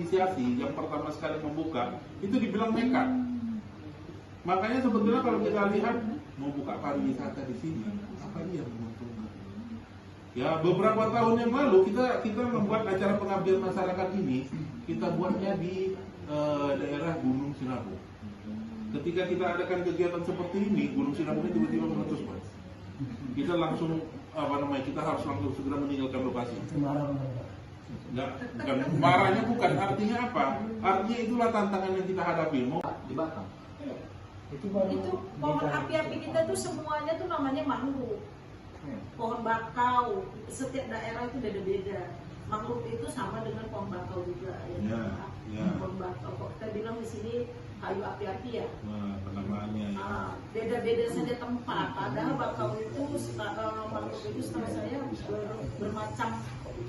menginisiasi, yang pertama sekali membuka, itu dibilang nekat. Makanya sebetulnya kalau kita lihat mau buka pariwisata di sini, apa dia menguntungkan? Ya, beberapa tahun yang lalu kita membuat acara pengabdian masyarakat ini, kita buatnya di daerah Gunung Sinabung. Ketika kita adakan kegiatan seperti ini, Gunung Sinabungnya tiba-tiba meletus, Mas. Kita langsung kita harus langsung segera meninggalkan lokasi. Enggak, bukan marahnya, bukan, artinya apa? Artinya itulah tantangan yang kita hadapi. Mau di Batam. Itu pohon api-api kita tuh semuanya tuh namanya mangrove. Pohon bakau, setiap daerah itu beda-beda. Mangrove itu sama dengan pohon bakau juga ya. Pohon bakau, kok kita bilang di sini kayu api-api ya. Penamaannya ya. Beda-beda saja tempat. Padahal bakau itu, mangrove itu setahu saya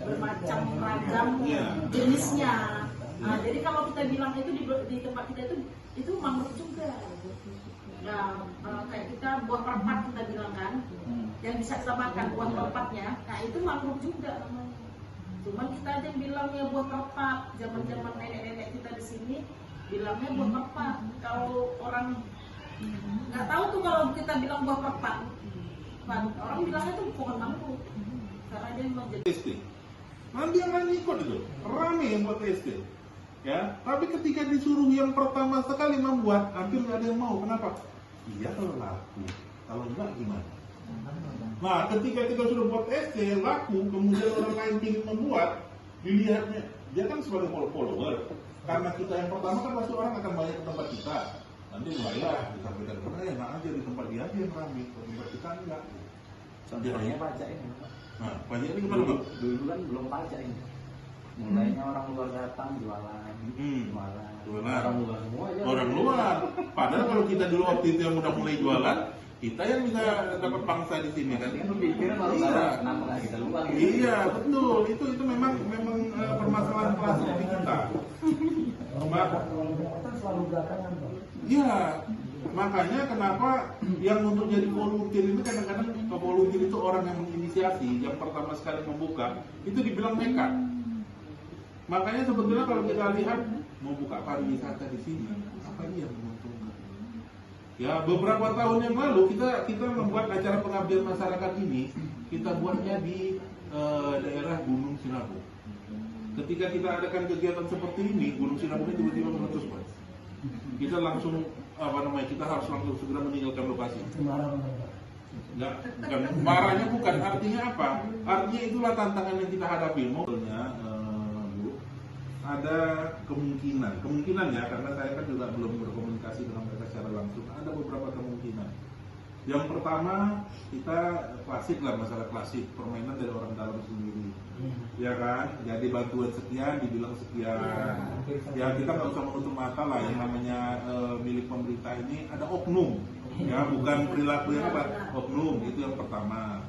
bermacam ragam jenisnya. Jadi kalau kita bilang itu di tempat kita itu mangrove juga. Nah, kayak kita buah perpat kita bilang kan, yang bisa kita makan buah perpatnya, nah itu mangrove juga. Cuman kita aja yang bilangnya buah perpat. Zaman-zaman nenek-nenek kita di sini bilangnya buah perpat. Kalau orang nggak tahu tuh kalau kita bilang buah perpat, orang bilangnya tuh pohon mangrove karena dia memang jadi SD. Nanti yang lain ikut itu, rame yang buat SD. Ya, tapi ketika disuruh yang pertama sekali membuat, hampir nggak ada yang mau. Kenapa? Iya kalau laku, kalau enggak gimana? Nah, ketika kita sudah buat SD laku, kemudian orang lain ingin membuat, dilihatnya dia kan sebagai follower. Karena kita yang pertama kan pasti orang akan banyak ke tempat kita. Nanti mulailah disampaikan karena enak aja di tempat dia aja yang ramai, di tempat kita enggak. Contohnya pajak ini. Nah, pajak ini gimana, Bang? Dulu kan belum pajak ini. Mulainya orang luar datang jualan, orang luar semua aja. Orang luar. Padahal kalau kita dulu waktu itu yang udah mulai jualan, kita yang bisa dapat pangsa di sini kan. Itu pikir kalau kenapa nggak kita luar? Iya betul. Itu memang permasalahan klasik di kita. Iya. Makanya kenapa yang untuk jadi volunteer ini kadang-kadang volunteer itu orang yang menginisiasi, yang pertama sekali membuka, itu dibilang nekat. Makanya sebetulnya kalau kita lihat mau buka pariwisata di sini, apa dia menguntungkan? Ya, beberapa tahun yang lalu kita membuat acara pengabdian masyarakat ini, kita buatnya di daerah Gunung Sinabung. Ketika kita adakan kegiatan seperti ini, Gunung Sinabungnya tiba-tiba meletus, Mas. Kita langsung kita harus langsung segera meninggalkan lokasi. Enggak, bukan marahnya, bukan, artinya apa? Artinya itulah tantangan yang kita hadapi. Modelnya ada kemungkinan ya, karena saya kan juga belum berkomunikasi dengan mereka secara langsung. Ada beberapa kemungkinan. Yang pertama, kita klasik lah, masalah klasik, permainan dari orang dalam sendiri, ya kan? Jadi bantuan sekian dibilang sekian. Ya kita nggak usah menutup mata lah, yang namanya milik pemerintah ini ada oknum, ya bukan perilaku yang apa, oknum, itu yang pertama.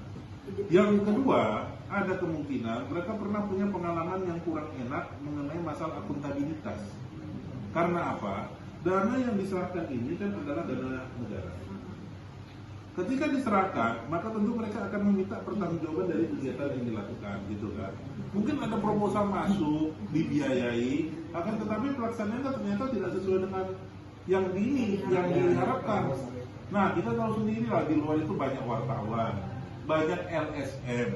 Yang kedua, ada kemungkinan mereka pernah punya pengalaman yang kurang enak mengenai masalah akuntabilitas. Karena apa? Dana yang diserahkan ini kan adalah dana negara. Ketika diserahkan, maka tentu mereka akan meminta pertanggungjawaban dari kegiatan yang dilakukan, gitu kan. Mungkin ada proposal masuk, dibiayai, akan tetapi pelaksanaannya ternyata tidak sesuai dengan yang diharapkan. Nah, kita tahu sendiri lah, di luar itu banyak wartawan, banyak LSM.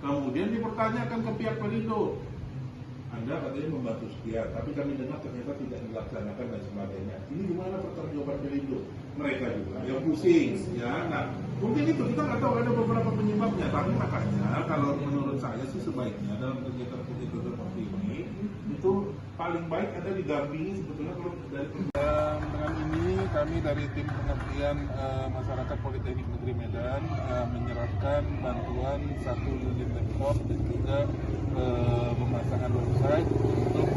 Kemudian dipertanyakan ke pihak Pelindo, Anda katanya membantu sekian, tapi kami dengar ternyata tidak dilaksanakan dan sebagainya. Ini gimana pertanggungjawaban Pelindo? Mereka juga yang pusing, ya. Nah, mungkin itu kita nggak tahu, ada beberapa penyebabnya. Tapi makanya kalau menurut saya sih sebaiknya dalam kegiatan-kegiatan seperti ini itu paling baik ada didampingi sebetulnya kalau dari dengan ini kami dari tim pengabdian masyarakat Politeknik Negeri Medan menyerahkan bantuan 1 unit laptop dan juga pemasangan website untuk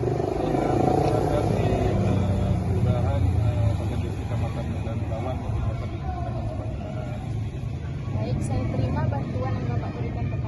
dari kelurahan Bagandesi Kecamatan Medan Bawang untuk dapat digunakan sebagaimana. Baik, saya terima bantuan yang Bapak berikan kepada